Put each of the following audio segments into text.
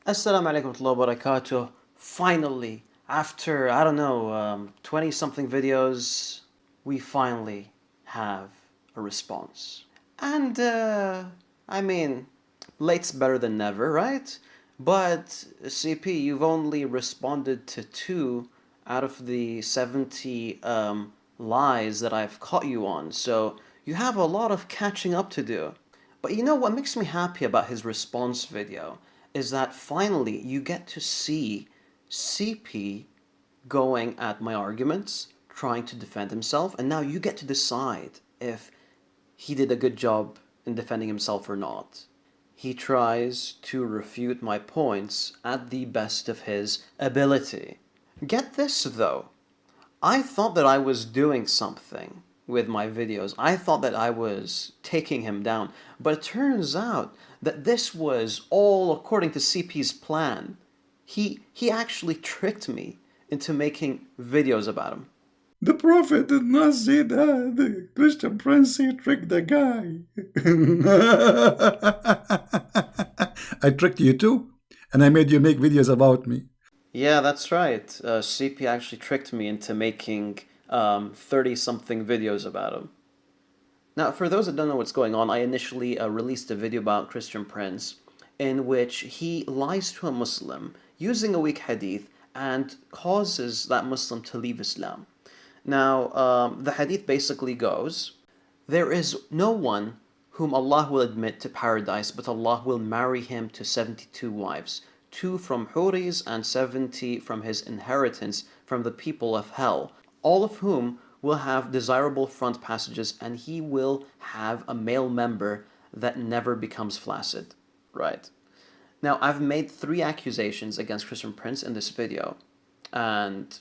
Assalamu alaikum warahmatullahi wabarakatuh. Finally, after, I don't know, 20 something videos, we finally have a response. And, I mean, late's better than never, right? But, CP, you've only responded to 2 out of the 70 lies that I've caught you on, so you have a lot of catching up to do. But you know what makes me happy about his response video is that finally you get to see CP going at my arguments, trying to defend himself, and now you get to decide if he did a good job in defending himself or not. He tries to refute my points at the best of his ability. Get this though, I thought that I was doing something with my videos. I thought that I was taking him down. But it turns out that this was all according to CP's plan. He actually tricked me into making videos about him. The prophet did not say that. The Christian Prince, he tricked the guy. I tricked you too, and I made you make videos about me. Yeah, that's right. CP actually tricked me into making 30 something videos about him. Now, for those that don't know what's going on, I initially released a video about Christian Prince in which he lies to a Muslim using a weak hadith and causes that Muslim to leave Islam. Now, the hadith basically goes, there is no one whom Allah will admit to paradise, but Allah will marry him to 72 wives, 2 from Huris and 70 from his inheritance from the people of hell, all of whom will have desirable front passages, and he will have a male member that never becomes flaccid. Right. Now, I've made 3 accusations against Christian Prince in this video, and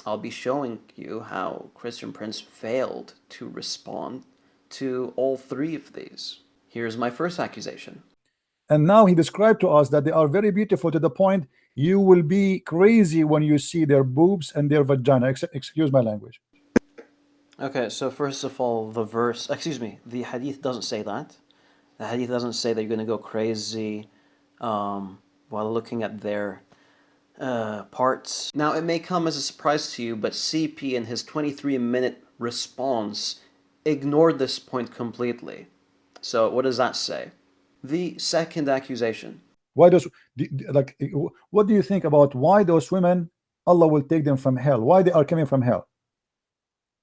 I'll be showing you how Christian Prince failed to respond to all 3 of these. Here's my first accusation. And now he described to us that they are very beautiful to the point you will be crazy when you see their boobs and their vagina. Excuse my language. Okay, so first of all, the hadith doesn't say that. The hadith doesn't say that you're going to go crazy while looking at their parts. Now, it may come as a surprise to you, but CP in his 23-minute response ignored this point completely. So what does that say? The second accusation. Why does like what do you think about why those women Allah will take them from hell? Why they are coming from hell?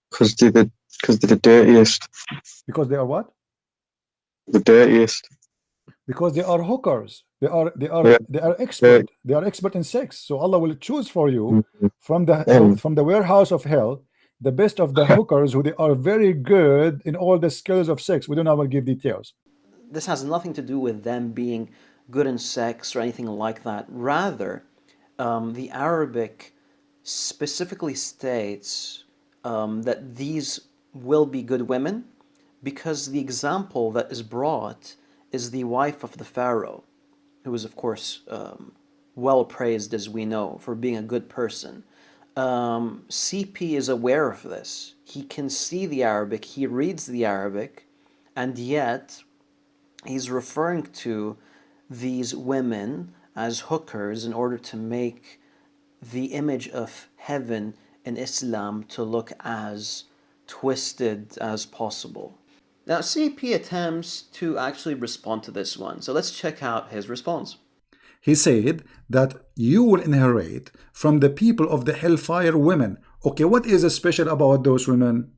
Because they're the dirtiest. Because they are what? The dirtiest. Because they are hookers. They are Yeah. expert. They are expert in sex. So Allah will choose for you from the warehouse of hell the best of the hookers who they are very good in all the skills of sex. We don't know, I will give details. This has nothing to do with them being good in sex or anything like that. Rather, the Arabic specifically states that these will be good women because the example that is brought is the wife of the Pharaoh, who is, of course, well praised, as we know, for being a good person. CP is aware of this. He can see the Arabic, he reads the Arabic, and yet he's referring to these women as hookers in order to make the image of heaven in Islam to look as twisted as possible. Now, CP attempts to actually respond to this one, so let's check out his response. He said that you will inherit from the people of the hellfire women. Okay, what is special about those women?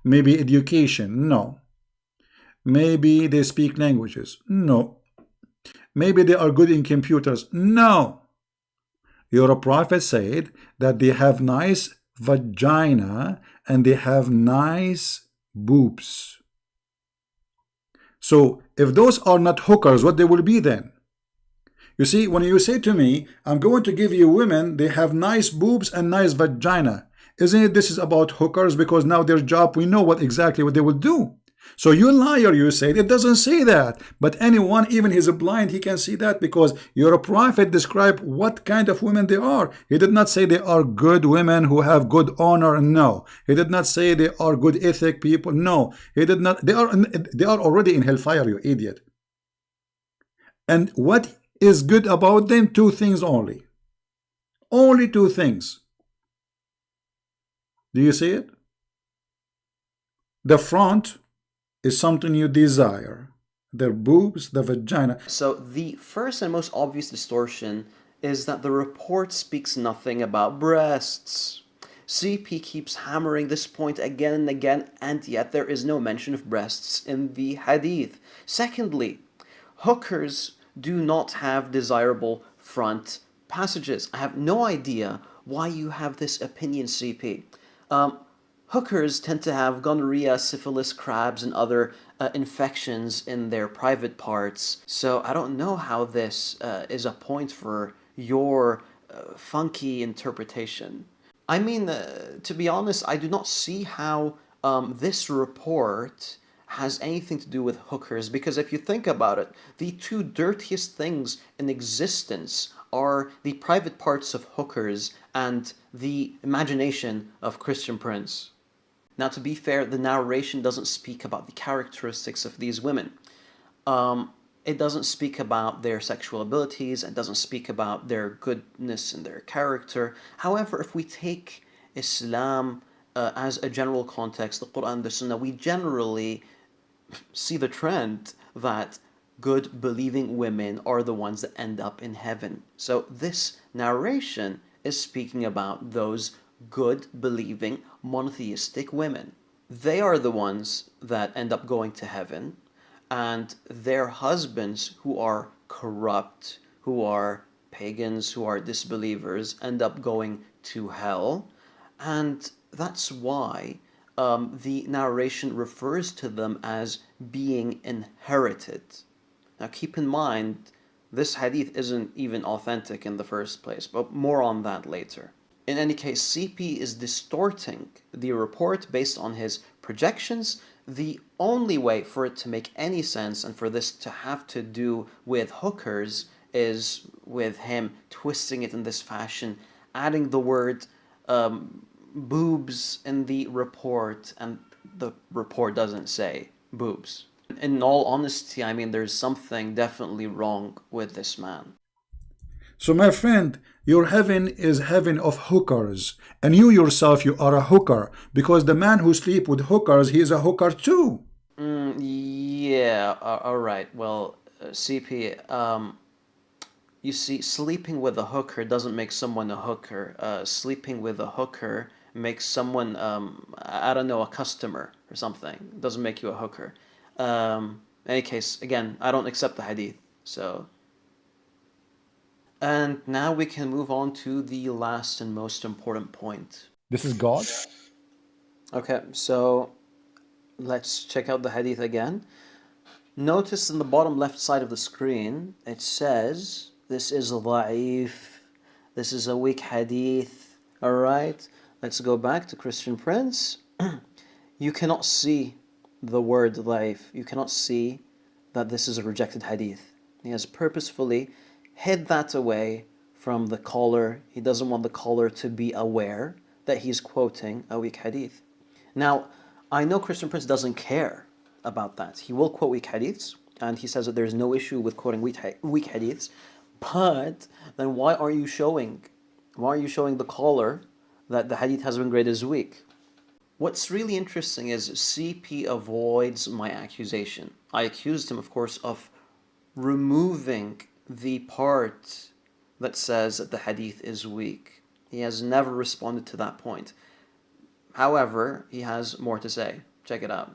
Maybe education? No. Maybe they speak languages? No. Maybe they are good in computers? No. Your prophet said that they have nice vagina and they have nice boobs. So if those are not hookers, what they will be then? You see, when you say to me, I'm going to give you women, they have nice boobs and nice vagina. Isn't it this is about hookers? Because now their job, we know exactly what they will do. So you liar, you said it doesn't say that. But anyone, even he's blind, he can see that because your prophet described what kind of women they are. He did not say they are good women who have good honor. No. He did not say they are good ethic people. No. He did not. They are already in hellfire, you idiot. And what is good about them? Two things only. Only two things. Do you see it? The front is something you desire. Their boobs, the vagina. So the first and most obvious distortion is that the report speaks nothing about breasts. CP keeps hammering this point again and again, and yet there is no mention of breasts in the hadith. Secondly, hookers do not have desirable front passages. I have no idea why you have this opinion, CP. Hookers tend to have gonorrhea, syphilis, crabs, and other infections in their private parts. So I don't know how this is a point for your funky interpretation. I mean, to be honest, I do not see how this report has anything to do with hookers, because if you think about it, the two dirtiest things in existence are the private parts of hookers and the imagination of Christian Prince. Now, to be fair, the narration doesn't speak about the characteristics of these women. It doesn't speak about their sexual abilities. It doesn't speak about their goodness and their character. However, if we take Islam as a general context, the Quran, the Sunnah, we generally see the trend that good believing women are the ones that end up in heaven. So this narration is speaking about those good believing monotheistic women. They are the ones that end up going to heaven, and their husbands who are corrupt, who are pagans, who are disbelievers, end up going to hell. And that's why the narration refers to them as being inherited. Now keep in mind, this hadith isn't even authentic in the first place, but more on that later. In any case, CP is distorting the report based on his projections. The only way for it to make any sense and for this to have to do with hookers is with him twisting it in this fashion, adding the word boobs in the report, and the report doesn't say boobs. In all honesty, I mean, there's something definitely wrong with this man. So my friend, your heaven is heaven of hookers, and you yourself, you are a hooker, because the man who sleep with hookers, he is a hooker too. Yeah, all right. Well, CP, you see, sleeping with a hooker doesn't make someone a hooker. Sleeping with a hooker makes someone, I don't know, a customer or something. It doesn't make you a hooker. In any case, again, I don't accept the hadith, so... And now we can move on to the last and most important point. This is God? Okay, so let's check out the hadith again. Notice in the bottom left side of the screen, it says, this is da'if, this is a weak hadith. Alright, let's go back to Christian Prince. You cannot see the word da'if. You cannot see that this is a rejected hadith. He has purposefully hid that away from the caller. He doesn't want the caller to be aware that he's quoting a weak hadith. Now, I know Christian Prince doesn't care about that. He will quote weak hadiths, and he says that there's no issue with quoting weak hadiths, but then why are you showing the caller that the hadith has been graded as weak? What's really interesting is CP avoids my accusation. I accused him, of course, of removing the part that says that the hadith is weak. He has never responded to that point. However, he has more to say. Check it out.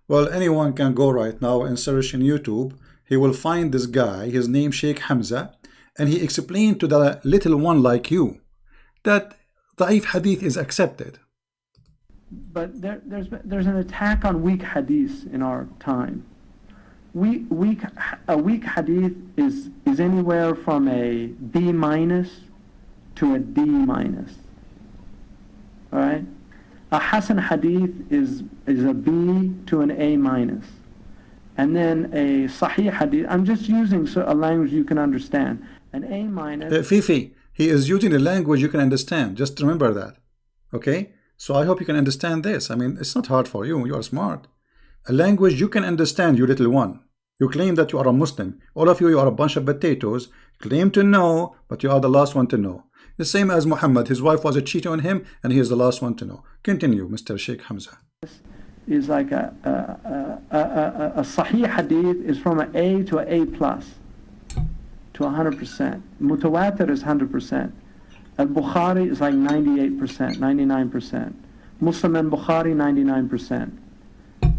Well, anyone can go right now and search in YouTube. He will find this guy, his name Sheikh Hamza, and he explained to the little one like you that da'if hadith is accepted. But there's an attack on weak hadiths in our time. A weak hadith is anywhere from a B minus to a D minus. All right? A Hasan hadith is a B to an A minus. And then a Sahih hadith, I'm just using a language you can understand. An A minus. Fifi, he is using a language you can understand. Just remember that. Okay? So I hope you can understand this. I mean, it's not hard for you. You are smart. A language you can understand, you little one. You claim that you are a Muslim. All of you are a bunch of potatoes. Claim to know, but you are the last one to know. The same as Muhammad. His wife was a cheater on him, and he is the last one to know. Continue, Mr. Sheikh Hamza. Is like a sahih hadith is from an A to an A plus to 100%. Mutawatir is 100%. Al-Bukhari is like 98%, 99%. Muslim and Bukhari 99%.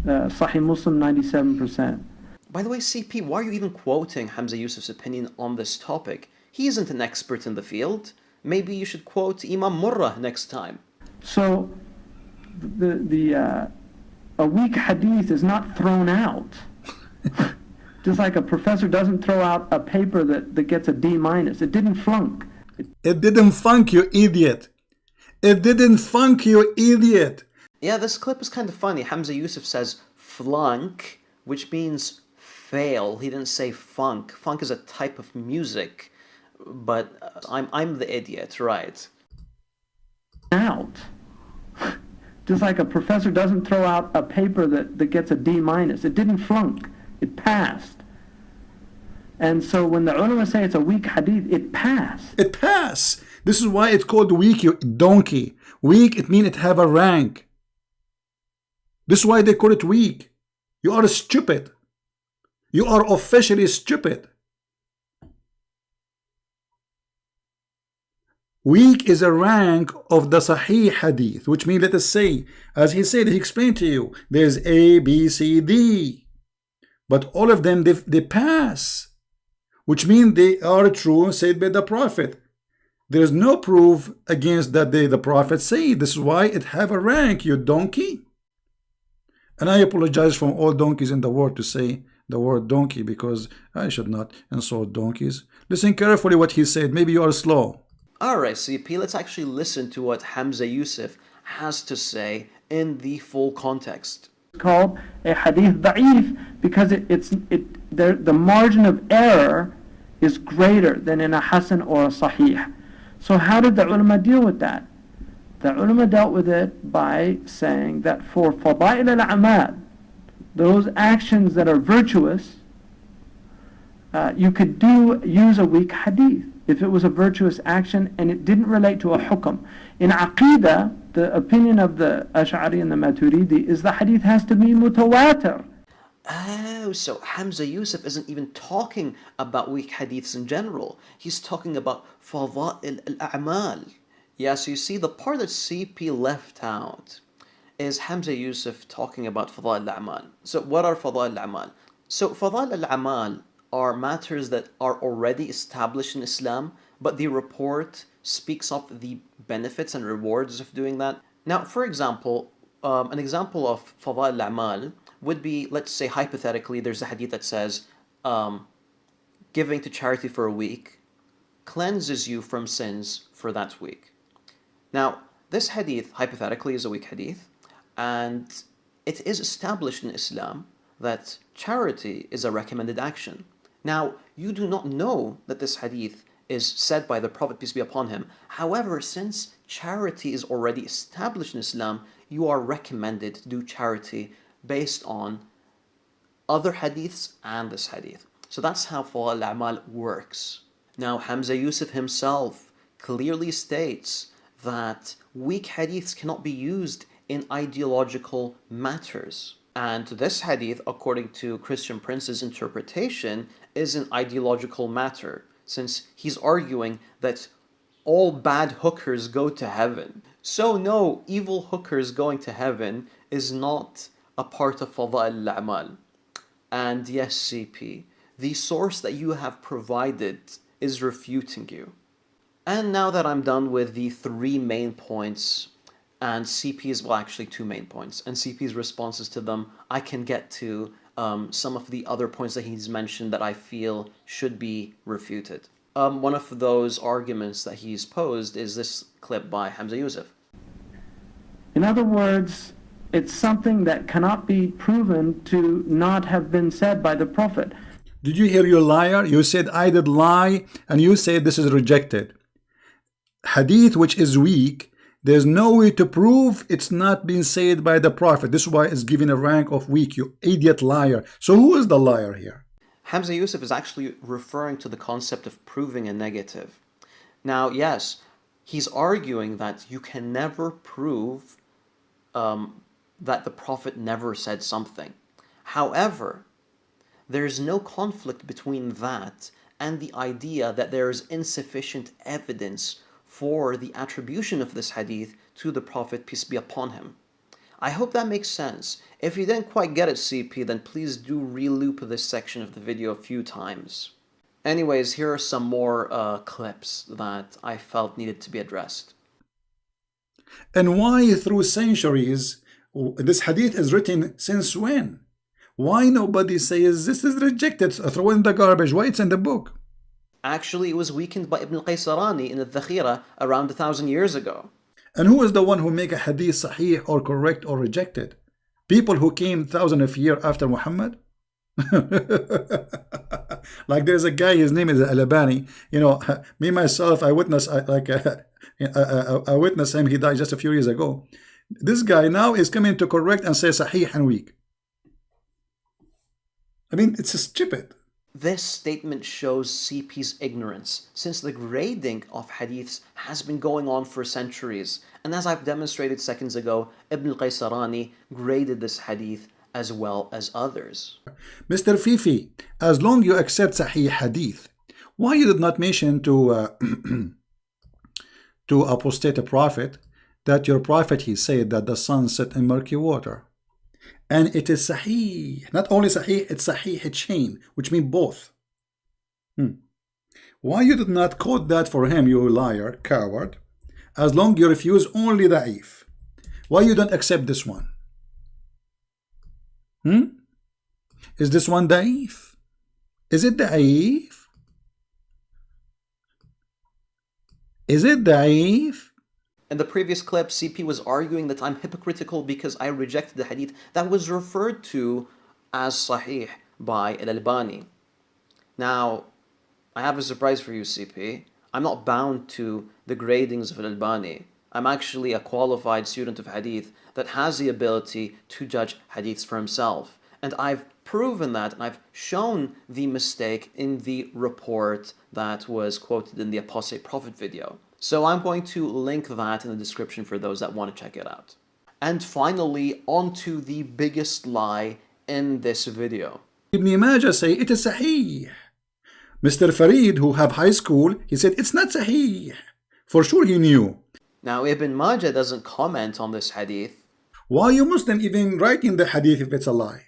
Sahih Muslim 97%. By the way, CP, why are you even quoting Hamza Yusuf's opinion on this topic? He isn't an expert in the field. Maybe you should quote Imam Murrah next time. So a weak hadith is not thrown out. Just like a professor doesn't throw out a paper that gets a D minus. It didn't flunk. It didn't funk, you idiot. It didn't funk, you idiot. Yeah, this clip is kind of funny. Hamza Yusuf says flunk, which means fail. He didn't say funk. Funk is a type of music, but I'm the idiot, right? Out. Just like a professor doesn't throw out a paper that gets a D minus. It didn't flunk. It passed. And so when the ulama say it's a weak hadith, it passed. It passed. This is why it's called weak, you donkey. Weak, it means it have a rank. This is why they call it weak. You are stupid. You are officially stupid. Weak is a rank of the Sahih Hadith, which means, let us say, as he said, he explained to you, there's A, B, C, D. But all of them, they pass, which means they are true said by the Prophet. There's no proof against that the Prophet said. This is why it have a rank, you donkey. And I apologize from all donkeys in the world to say the word donkey, because I should not insult donkeys. Listen carefully what he said. Maybe you are slow. Alright, CP, let's actually listen to what Hamza Yusuf has to say in the full context. It's called a hadith da'if because the margin of error is greater than in a hasan or a sahih. So how did the ulama deal with that? The ulama dealt with it by saying that for fada'il al-a'mal, those actions that are virtuous, you could use a weak hadith if it was a virtuous action and it didn't relate to a hukm. In Aqidah, the opinion of the Ash'ari and the Maturidi is the hadith has to be mutawatir. Oh, so Hamza Yusuf isn't even talking about weak hadiths in general. He's talking about fada'il al-a'mal. Yeah, so you see, the part that CP left out is Hamza Yusuf talking about fada'il al-a'mal. So what are fada'il al-a'mal? So fada'il al-a'mal are matters that are already established in Islam, but the report speaks of the benefits and rewards of doing that. Now, for example, an example of fada'il al-a'mal would be, let's say hypothetically, there's a hadith that says giving to charity for a week cleanses you from sins for that week. Now, this hadith, hypothetically, is a weak hadith, and it is established in Islam that charity is a recommended action. Now, you do not know that this hadith is said by the Prophet, peace be upon him. However, since charity is already established in Islam, you are recommended to do charity based on other hadiths and this hadith. So that's how fada'il al-a'mal works. Now, Hamza Yusuf himself clearly states that weak hadiths cannot be used in ideological matters. And this hadith, according to Christian Prince's interpretation, is an ideological matter, since he's arguing that all bad hookers go to heaven. So no, evil hookers going to heaven is not a part of fada'il al-a'mal. And yes, CP, the source that you have provided is refuting you. And now that I'm done with the 3 main points, and CP's, well, actually 2 main points, and CP's responses to them, I can get to some of the other points that he's mentioned that I feel should be refuted. One of those arguments that he's posed is this clip by Hamza Yusuf. In other words, it's something that cannot be proven to not have been said by the Prophet. Did you hear, you liar? You said I did lie, and you said this is rejected. Hadith which is weak, there's no way to prove it's not been said by the Prophet. This is why it's given a rank of weak, you idiot liar. So who is the liar here? Hamza Yusuf is actually referring to the concept of proving a negative. Now, yes, he's arguing that you can never prove that the Prophet never said something. However, there's no conflict between that and the idea that there is insufficient evidence for the attribution of this hadith to the Prophet, peace be upon him. I hope that makes sense. If you didn't quite get it, CP, then please do re-loop this section of the video a few times. Anyways, here are some more clips that I felt needed to be addressed. And why through centuries, this hadith is written since when? Why nobody says this is rejected, throw in the garbage, why it's in the book? Actually, it was weakened by Ibn al-Qaysarani in al-Dhakhira around 1,000 years ago. And who is the one who make a hadith sahih or correct or rejected? People who came thousands of years after Muhammad? Like there's a guy, his name is Al-Albani. You know, me myself, I witnessed I witnessed him. He died just a few years ago. This guy now is coming to correct and say sahih and weak. I mean, it's stupid. This statement shows CP's ignorance, since the grading of hadiths has been going on for centuries. And as I've demonstrated seconds ago, Ibn al-Qaysarani graded this hadith as well as others. Mr. Fifi, as long you accept Sahih Hadith, why you did not mention to to apostate prophet that your prophet, he said that the sun set in murky water? And it is Sahih. Not only Sahih, it's Sahih chain, which means both. Why you did not quote that for him, you liar, coward? As long you refuse only Da'if. Why you don't accept this one? Is this one Da'if? Is it Da'if? Is it Da'if? In the previous clip, CP was arguing that I'm hypocritical because I rejected the hadith that was referred to as Sahih by Al-Albani. Now, I have a surprise for you, CP. I'm not bound to the gradings of Al-Albani. I'm actually a qualified student of hadith that has the ability to judge hadiths for himself. And I've proven that, and I've shown the mistake in the report that was quoted in the Apostate Prophet video. So I'm going to link that in the description for those that want to check it out. And finally, on to the biggest lie in this video. Ibn Majah say it is Sahih. Mr. Farid, who have high school, he said it's not Sahih. For sure he knew. Now Ibn Majah doesn't comment on this hadith. Why you Muslim even writing the hadith if it's a lie?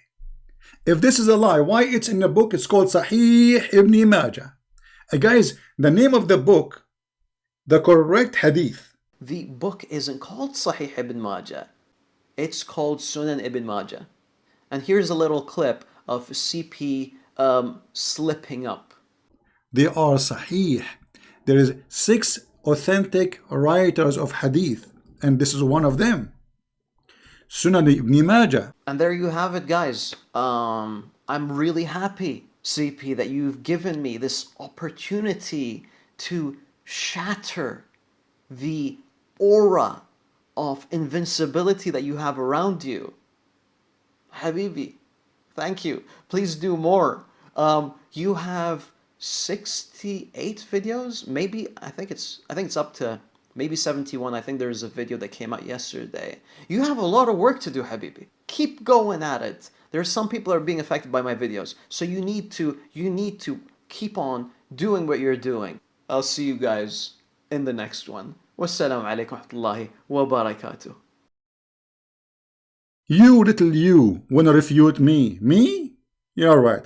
If this is a lie, why it's in the book? It's called Sahih Ibn Majah. Guys, the name of the book, the correct hadith. The book isn't called Sahih Ibn Majah. It's called Sunan Ibn Majah. And here's a little clip of CP slipping up. They are Sahih. There is 6 authentic writers of hadith, and this is one of them. Sunan Ibn Majah. And there you have it, guys. I'm really happy, CP, that you've given me this opportunity to shatter the aura of invincibility that you have around you. Habibi, thank you. Please do more. You have 68 videos, maybe. I think it's up to maybe 71. I think there's a video that came out yesterday. You have a lot of work to do, Habibi. Keep going at it. There's some people that are being affected by my videos, so you need to keep on doing what you're doing. I'll see you guys in the next one. Wassalamu alaikum wa rahmatullahi wa barakatuh. You little you wanna refute me? Me? You're right.